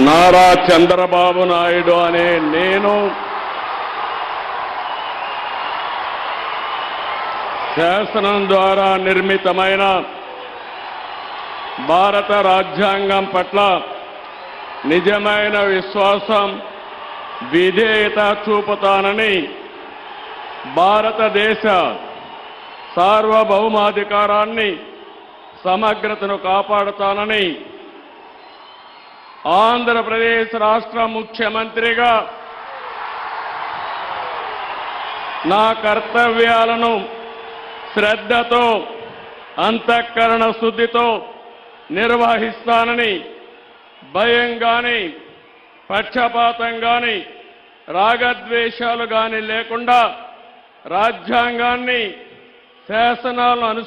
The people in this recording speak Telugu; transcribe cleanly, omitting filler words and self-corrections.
నారా చంద్రబాబు నాయుడు అనే నేను శాసనం ద్వారా నిర్మితమైన భారత రాజ్యాంగం పట్ల నిజమైన విశ్వాసం, విధేయత చూపుతానని, భారతదేశ సార్వభౌమాధికారాన్ని, సమగ్రతను కాపాడుతానని ఆంధ్రప్రదేశ్ రాష్ట్ర ముఖ్యమంత్రిగా నా కర్తవ్యాలను శ్రద్ధతో, అంతఃకరణ శుద్ధితో నిర్వహిస్తానని, భయం గాని, పక్షపాతం గాని, రాగద్వేషాలు గాని లేకుండా రాజ్యాంగాన్ని, శాసనాలను